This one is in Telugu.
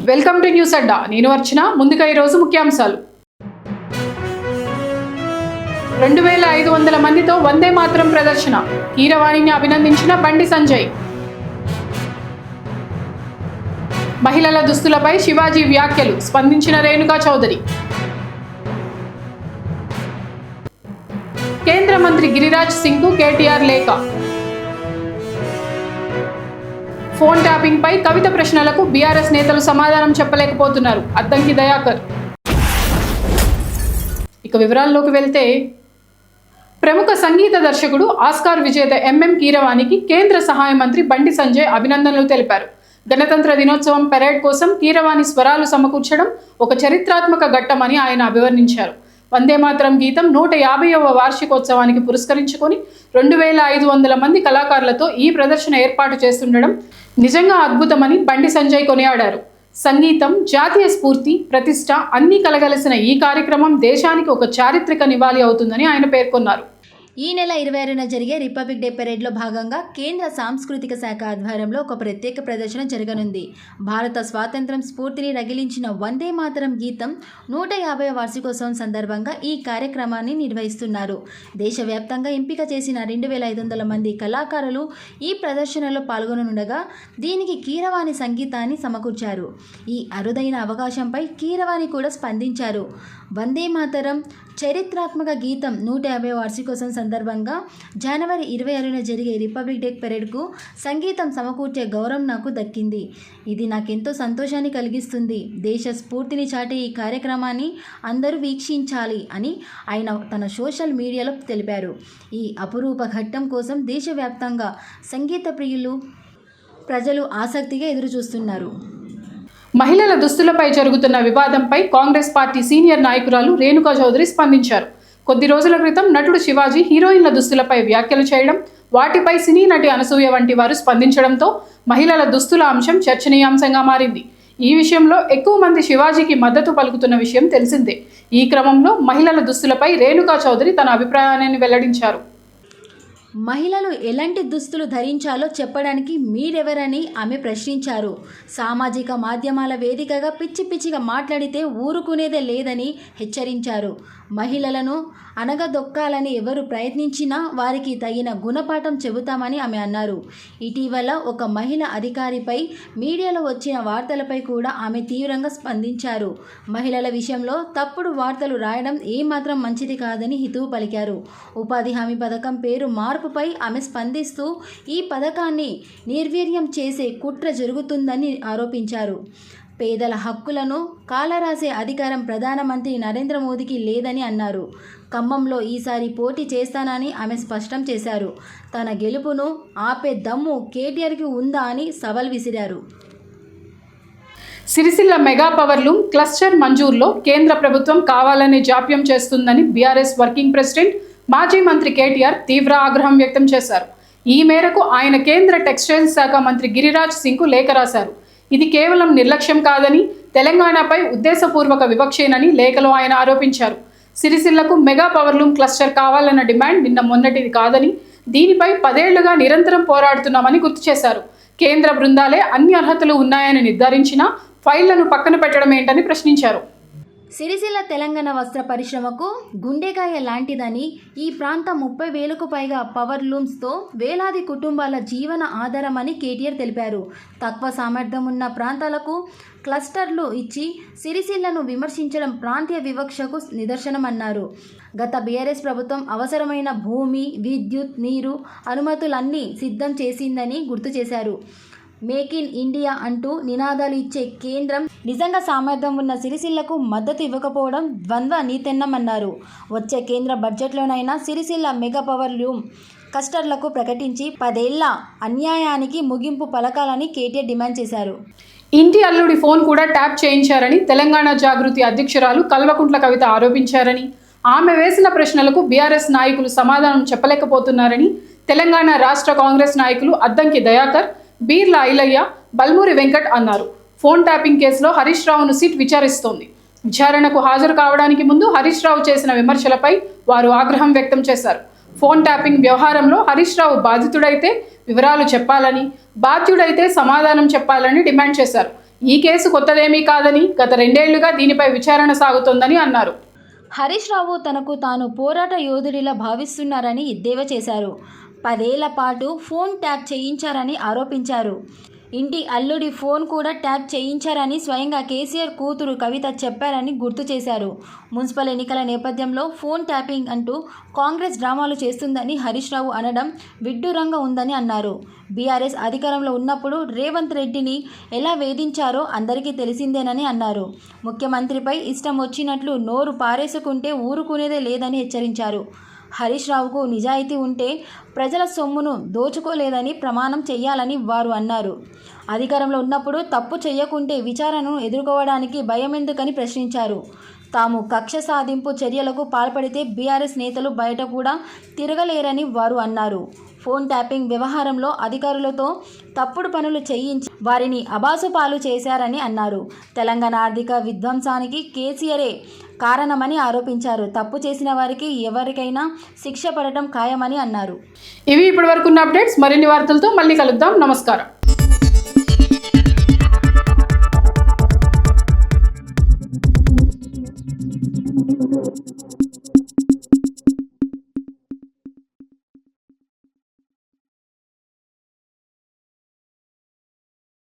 వెల్కమ్ టు న్యూస్ అడ్డా. నేను అర్చన. ముందుగా ఈరోజు ముఖ్యాంశాలు. 2500 మందితో వందే మాతరం ప్రదర్శన. కీరవాణిని అభినందించిన బండి సంజయ్. మహిళల దుస్తులపై శివాజీ వ్యాఖ్యలు స్పందించిన రేణుకా చౌదరి. కేంద్ర మంత్రి గిరిరాజ్ సింగ్ కు కేటీఆర్ లేఖ. ఫోన్ ట్యాపింగ్ పై కవిత ప్రశ్నలకు బీఆర్ఎస్ నేతలు సమాధానం చెప్పలేకపోతున్నారు. అద్దంకి దయాకర్. ఇక వివరాల్లోకి వెళ్తే, ప్రముఖ సంగీత దర్శకుడు ఆస్కార్ విజేత ఎంఎం కీరవాణికి కేంద్ర సహాయ మంత్రి బండి సంజయ్ అభినందనలు తెలిపారు. గణతంత్ర దినోత్సవం పెరేడ్ కోసం కీరవాణి స్వరాలు సమకూర్చడం ఒక చరిత్రాత్మక ఘట్టమని ఆయన అభివర్ణించారు. వందే మాతరం గీతం 150వ వార్షికోత్సవానికి పురస్కరించుకొని 2500 మంది కళాకారులతో ఈ ప్రదర్శన ఏర్పాటు చేస్తుండడం నిజంగా అద్భుతమని బండి సంజయ్ కొనియాడారు. సంగీతం, జాతీయ స్ఫూర్తి, ప్రతిష్ట అన్నీ కలగలిసిన ఈ కార్యక్రమం దేశానికి ఒక చారిత్రక నివాళి అవుతుందని ఆయన పేర్కొన్నారు. ఈ నెల 26న జరిగే రిపబ్లిక్ డే పెరేడ్లో భాగంగా కేంద్ర సాంస్కృతిక శాఖ ఆధ్వర్యంలో ఒక ప్రత్యేక ప్రదర్శన జరగనుంది. భారత స్వాతంత్ర్యం స్ఫూర్తిని రగిలించిన వందే మాతరం గీతం 150వ వార్షికోత్సవం సందర్భంగా ఈ కార్యక్రమాన్ని నిర్వహిస్తున్నారు. దేశవ్యాప్తంగా ఎంపిక చేసిన 2500 మంది కళాకారులు ఈ ప్రదర్శనలో పాల్గొననుండగా దీనికి కీరవాణి సంగీతాన్ని సమకూర్చారు. ఈ అరుదైన అవకాశంపై కీరవాణి కూడా స్పందించారు. వందే మాతరం చరిత్రాత్మక గీతం 150వ వార్షికోత్సవం సందర్భంగా జనవరి 26న జరిగే రిపబ్లిక్ డే పెరేడ్కు సంగీతం సమకూర్చే గౌరవం నాకు దక్కింది. ఇది నాకెంతో సంతోషాన్ని కలిగిస్తుంది. దేశ స్ఫూర్తిని చాటే ఈ కార్యక్రమాన్ని అందరూ వీక్షించాలి అని ఆయన తన సోషల్ మీడియాలో తెలిపారు. ఈ అపురూప ఘట్టం కోసం దేశవ్యాప్తంగా సంగీత ప్రియులు ప్రజలు ఆసక్తిగా ఎదురుచూస్తున్నారు. మహిళల దుస్తులపై జరుగుతున్న వివాదంపై కాంగ్రెస్ పార్టీ సీనియర్ నాయకురాలు రేణుకా చౌదరి స్పందించారు. కొద్ది రోజుల క్రితం నటుడు శివాజీ హీరోయిన్ల దుస్తులపై వ్యాఖ్యలు చేయడం, వాటిపై సినీ నటి అనసూయ వంటి వారు స్పందించడంతో మహిళల దుస్తుల అంశం చర్చనీయాంశంగా మారింది. ఈ విషయంలో ఎక్కువ మంది శివాజీకి మద్దతు పలుకుతున్న విషయం తెలిసిందే. ఈ క్రమంలో మహిళల దుస్తులపై రేణుకా చౌదరి తన అభిప్రాయాన్ని వెల్లడించారు. మహిళలు ఎలాంటి దుస్తులు ధరించాలో చెప్పడానికి మీరెవరని ఆమె ప్రశ్నించారు. సామాజిక మాధ్యమాల వేదికగా పిచ్చి పిచ్చిగా మాట్లాడితే ఊరుకునేదే లేదని హెచ్చరించారు. మహిళలను అనగదొక్కాలని ఎవరు ప్రయత్నించినా వారికి తగిన గుణపాఠం చెబుతామని ఆమె అన్నారు. ఇటీవల ఒక మహిళ అధికారిపై మీడియాలో వచ్చిన వార్తలపై కూడా ఆమె తీవ్రంగా స్పందించారు. మహిళల విషయంలో తప్పుడు వార్తలు రాయడం ఏమాత్రం మంచిది కాదని హితవు పలికారు. ఉపాధి హామీ పథకం పేరు మార్పుపై ఆమె స్పందిస్తూ ఈ పథకాన్ని నిర్వీర్యం చేసే కుట్ర జరుగుతుందని ఆరోపించారు. పేదల హక్కులను కాలరాసే అధికారం ప్రధానమంత్రి నరేంద్ర మోదీకి లేదని అన్నారు. ఖమ్మంలో ఈసారి పోటీ చేస్తానని ఆమె స్పష్టం చేశారు. తన గెలుపును ఆపే దమ్ము కేటీఆర్కి ఉందా అని సవాల్ విసిరారు. Sircilla mega power loom cluster మంజూరులో కేంద్ర ప్రభుత్వం కావాలనే జాప్యం చేస్తుందని బీఆర్ఎస్ వర్కింగ్ ప్రెసిడెంట్, మాజీ మంత్రి కేటీఆర్ తీవ్ర ఆగ్రహం వ్యక్తం చేశారు. ఈ మేరకు ఆయన కేంద్ర టెక్స్టైల్స్ శాఖ మంత్రి గిరిరాజ్ సింగ్కు లేఖ రాశారు. ఇది కేవలం నిర్లక్ష్యం కాదని, తెలంగాణపై ఉద్దేశపూర్వక వివక్షేనని లేఖలో ఆయన ఆరోపించారు. సిరిసిల్లకు మెగా పవర్ లూమ్ క్లస్టర్ కావాలన్న డిమాండ్ నిన్న మొన్నటిది కాదని, దీనిపై 10 ఏళ్లుగా నిరంతరం పోరాడుతున్నామని గుర్తు చేశారు. కేంద్ర బృందాలే అన్ని అర్హతలు ఉన్నాయని నిర్ధారించినా ఫైళ్లను పక్కన పెట్టడం ఏంటని ప్రశ్నించారు. సిరిసిల్ల తెలంగాణ వస్త్ర పరిశ్రమకు గుండెకాయ లాంటిదని, ఈ ప్రాంతం 30,000కు పైగా పవర్ లూమ్స్తో వేలాది కుటుంబాల జీవన ఆధారమని కేటీఆర్ తెలిపారు. తక్కువ సామర్థ్యం ఉన్న ప్రాంతాలకు క్లస్టర్లు ఇచ్చి సిరిసిల్లను విమర్శించడం ప్రాంతీయ వివక్షకు నిదర్శనమన్నారు. గత బీఆర్ఎస్ ప్రభుత్వం అవసరమైన భూమి, విద్యుత్, నీరు అనుమతులన్నీ సిద్ధం చేసిందని గుర్తు చేశారు. మేక్ ఇన్ ఇండియా అంటూ నినాదాలు ఇచ్చే కేంద్రం నిజంగా సామర్థ్యం ఉన్న సిరిసిల్లకు మద్దతు ఇవ్వకపోవడం ద్వంద్వ నీతెన్నమన్నారు. వచ్చే కేంద్ర బడ్జెట్లోనైనా సిరిసిల్ల మెగా పవర్ లూమ్ క్లస్టర్లకు ప్రకటించి 10 ఏళ్ల అన్యాయానికి ముగింపు పలకాలని కేటీఆర్ డిమాండ్ చేశారు. ఇంటి అల్లుడి ఫోన్ కూడా ట్యాప్ చేయించారని తెలంగాణ జాగృతి అధ్యక్షురాలు కల్వకుంట్ల కవిత ఆరోపించారని, ఆమె వేసిన ప్రశ్నలకు బీఆర్ఎస్ నాయకులు సమాధానం చెప్పలేకపోతున్నారని తెలంగాణ రాష్ట్ర కాంగ్రెస్ నాయకులు అద్దంకి దయాకర్, బీర్ల ఐలయ్య, బల్మూరి వెంకట్ అన్నారు. ఫోన్ ట్యాపింగ్ కేసులో హరీష్ రావును సిట్ విచారిస్తోంది. విచారణకు హాజరు కావడానికి ముందు హరీష్ రావు చేసిన విమర్శలపై వారు ఆగ్రహం వ్యక్తం చేశారు. ఫోన్ ట్యాపింగ్ వ్యవహారంలో హరీష్ రావు బాధితుడైతే వివరాలు చెప్పాలని, బాధ్యుడైతే సమాధానం చెప్పాలని డిమాండ్ చేశారు. ఈ కేసు కొత్తదేమీ కాదని గత 2 ఏళ్లుగా దీనిపై విచారణ సాగుతోందని అన్నారు. హరీష్ రావు తనకు తాను పోరాట యోధుడిలా భావిస్తున్నారని ఎద్దేవా చేశారు. 10 ఏళ్ల పాటు ఫోన్ ట్యాప్ చేయించారని ఆరోపించారు. ఇంటి అల్లుడి ఫోన్ కూడా ట్యాప్ చేయించారని స్వయంగా కేసీఆర్ కూతురు కవిత చెప్పారని గుర్తు చేశారు. మున్సిపల్ ఎన్నికల నేపథ్యంలో ఫోన్ ట్యాపింగ్ అంటూ కాంగ్రెస్ డ్రామాలు చేస్తుందని హరీష్ రావు అనడం విడ్డూరంగా ఉందని అన్నారు. బీఆర్ఎస్ అధికారంలో ఉన్నప్పుడు రేవంత్ రెడ్డిని ఎలా వేధించారో అందరికీ తెలిసిందేనని అన్నారు. ముఖ్యమంత్రిపై ఇష్టం వచ్చినట్లు నోరు పారేసుకుంటే ఊరుకునేదే లేదని హెచ్చరించారు. హరీష్ రావుకు నిజాయితీ ఉంటే ప్రజల సొమ్మును దోచుకోలేదని ప్రమాణం చేయాలని వారు అన్నారు. అధికారంలో ఉన్నప్పుడు తప్పు చేయకుంటే విచారణను ఎదుర్కోవడానికి భయమెందుకని ప్రశ్నించారు. తాము కక్ష సాధింపు చర్యలకు పాల్పడితే బీఆర్ఎస్ నేతలు బయట కూడా తిరగలేరని వారు అన్నారు. ఫోన్ ట్యాపింగ్ వ్యవహారంలో అధికారులతో తప్పుడు పనులు చేయించి వారిని అబాసుపాలు చేశారని అన్నారు. తెలంగాణ ఆర్థిక విధ్వంసానికి కేసీఆరే కారణమని ఆరోపించారు. తప్పు చేసిన వారికి ఎవరికైనా శిక్ష పడటం ఖాయమని అన్నారు. ఇవి ఇప్పటివరకున్న అప్డేట్స్. మరిన్ని వార్తలతో మళ్ళీ కలుద్దాం. నమస్కారం.